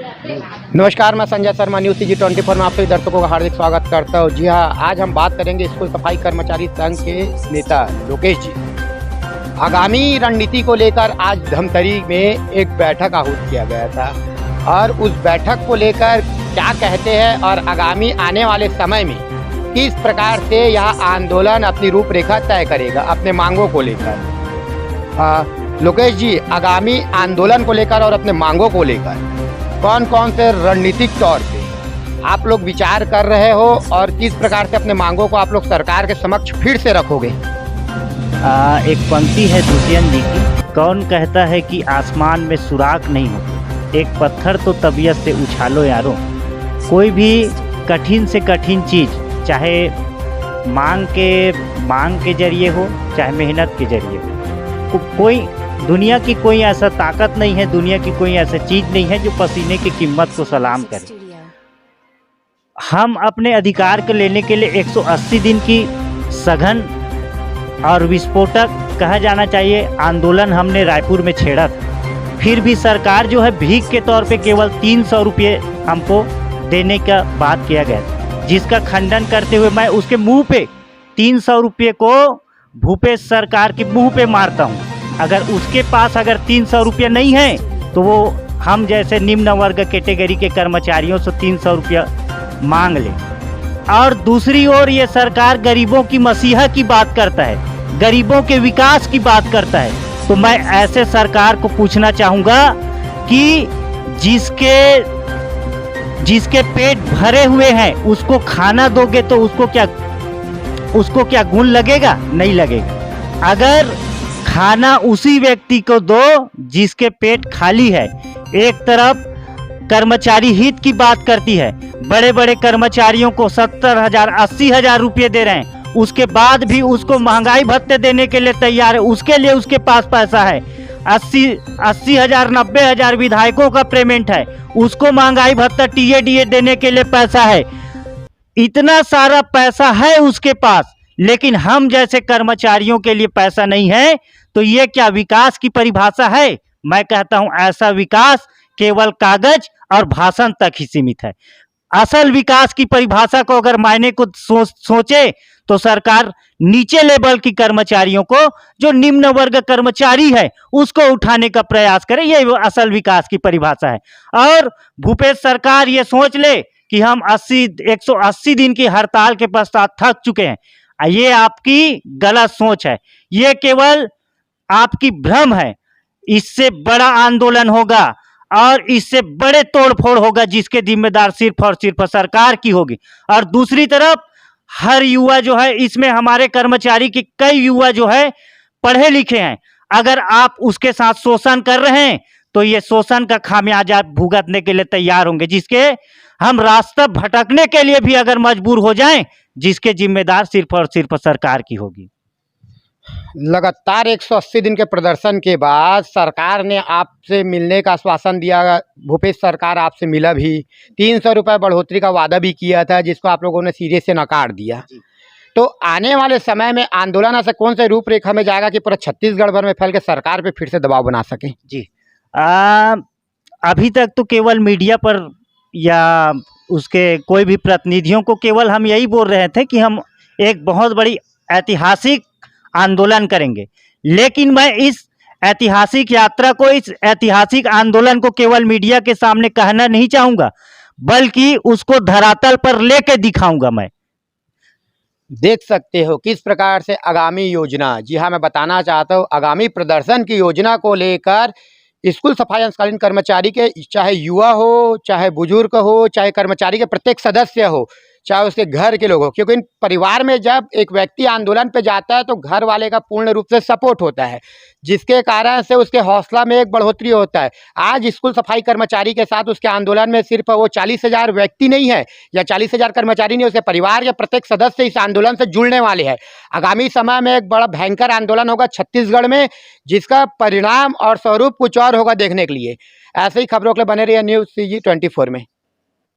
नमस्कार, मैं Sanjay Sharma news CG24 में आप सभी दर्शकों का हार्दिक स्वागत करता हूं। जी हां, आज हम बात करेंगे स्कूल सफाई कर्मचारी संघ के नेता लोकेश जी। आगामी रणनीति को लेकर आज धमतरी में एक बैठक आहूत किया गया था और उस बैठक को लेकर क्या कहते हैं और आगामी आने वाले समय में किस प्रकार से यह आंदोलन अपनी रूपरेखा तय करेगा अपने मांगों को लेकर। लोकेश जी, आगामी आंदोलन को लेकर और अपने मांगों को लेकर कौन कौन से रणनीतिक तौर पे आप लोग विचार कर रहे हो और किस प्रकार से अपने मांगों को आप लोग सरकार के समक्ष फिर से रखोगे? एक पंक्ति है दुष्यंत जी की, कौन कहता है कि आसमान में सुराख नहीं हो, एक पत्थर तो तबीयत से उछालो यारो। कोई भी कठिन से कठिन चीज़, चाहे मांग के जरिए हो, चाहे मेहनत के जरिए हो, कोई दुनिया की कोई ऐसा ताकत नहीं है, दुनिया की कोई ऐसा चीज़ नहीं है जो पसीने की कीमत को सलाम करे। हम अपने अधिकार को लेने के लिए 180 दिन की सघन और विस्फोटक कहा जाना चाहिए आंदोलन हमने रायपुर में छेड़ा था। फिर भी सरकार जो है भीख के तौर पे केवल 300 रुपये हमको देने का बात किया गया था, जिसका खंडन करते हुए मैं उसके मुंह पे 300 रुपये को भूपेश सरकार के मुंह पे मारता हूँ। अगर उसके पास अगर 300 रुपये नहीं है तो वो हम जैसे निम्न वर्ग कैटेगरी के कर्मचारियों से 300 रुपया मांग ले। और दूसरी ओर ये सरकार गरीबों की मसीहा की बात करता है, गरीबों के विकास की बात करता है। तो मैं ऐसे सरकार को पूछना चाहूँगा कि जिसके पेट भरे हुए हैं उसको खाना दोगे तो उसको क्या गुण लगेगा? नहीं लगेगा। अगर खाना उसी व्यक्ति को दो जिसके पेट खाली है। एक तरफ कर्मचारी हित की बात करती है, बड़े बड़े कर्मचारियों को 70,000 80,000 रुपये दे रहे हैं, उसके बाद भी उसको महंगाई भत्ते देने के लिए तैयार है, उसके लिए उसके पास पैसा है। 80,000 90,000 विधायकों का पेमेंट है, उसको महंगाई भत्ता टीए देने के लिए पैसा है। इतना सारा पैसा है उसके पास, लेकिन हम जैसे कर्मचारियों के लिए पैसा नहीं है। तो ये क्या विकास की परिभाषा है? मैं कहता हूं ऐसा विकास केवल कागज और भाषण तक ही सीमित है। असल विकास की परिभाषा को अगर मायने को सोचे तो सरकार नीचे लेवल की कर्मचारियों को, जो निम्न वर्ग कर्मचारी है, उसको उठाने का प्रयास करे। ये असल विकास की परिभाषा है। और भूपेश सरकार ये सोच ले कि हम 180 दिन की हड़ताल के पश्चात थक चुके हैं। ये आपकी गलत सोच है, ये केवल आपकी भ्रम है। इससे बड़ा आंदोलन होगा और इससे बड़े तोड़फोड़ होगा, जिसके जिम्मेदार सिर्फ और सिर्फ सरकार की होगी। और दूसरी तरफ हर युवा जो है, इसमें हमारे कर्मचारी के कई युवा जो है पढ़े लिखे हैं, अगर आप उसके साथ शोषण कर रहे हैं तो ये शोषण का खामियाजा भुगतने के लिए तैयार होंगे, जिसके हम रास्ता भटकने के लिए भी अगर मजबूर हो जाएं, जिसके जिम्मेदार सिर्फ और सिर्फ सरकार की होगी। लगातार 180 दिन के प्रदर्शन के बाद सरकार ने आपसे मिलने का आश्वासन दिया। भूपेश सरकार आपसे मिला भी, 300 रुपये बढ़ोतरी का वादा भी किया था, जिसको आप लोगों ने सिरे से नकार दिया। तो आने वाले समय में आंदोलन ऐसे कौन से रूपरेखा में जाएगा कि पूरा छत्तीसगढ़ भर में फैल के सरकार पे फिर से दबाव बना सके? जी, अभी तक तो केवल मीडिया पर या उसके कोई भी प्रतिनिधियों को केवल हम यही बोल रहे थे कि हम एक बहुत बड़ी ऐतिहासिक आंदोलन करेंगे। लेकिन मैं इस ऐतिहासिक यात्रा को, इस ऐतिहासिक आंदोलन को केवल मीडिया के सामने कहना नहीं चाहूँगा, बल्कि उसको धरातल पर लेके दिखाऊंगा। मैं देख सकते हो किस प्रकार से आगामी योजना, जी हाँ, मैं बताना चाहता हूँ, आगामी प्रदर्शन की योजना को लेकर स्कूल सफाई अंशकालीन कर्मचारी के, चाहे युवा हो, चाहे बुजुर्ग हो, चाहे कर्मचारी के प्रत्येक सदस्य हो, चाहे उसके घर के लोग हो, क्योंकि इन परिवार में जब एक व्यक्ति आंदोलन पे जाता है तो घर वाले का पूर्ण रूप से सपोर्ट होता है, जिसके कारण से उसके हौसला में एक बढ़ोतरी होता है। आज स्कूल सफाई कर्मचारी के साथ उसके आंदोलन में सिर्फ वो 40,000 व्यक्ति नहीं है या 40,000 कर्मचारी नहीं, उसके परिवार के प्रत्येक सदस्य इस आंदोलन से जुड़ने वाले हैं। आगामी समय में एक बड़ा भयंकर आंदोलन होगा छत्तीसगढ़ में, जिसका परिणाम और स्वरूप कुछ और होगा देखने के लिए। ऐसे ही खबरों के लिए बने रहिए न्यूज़ CG24 में।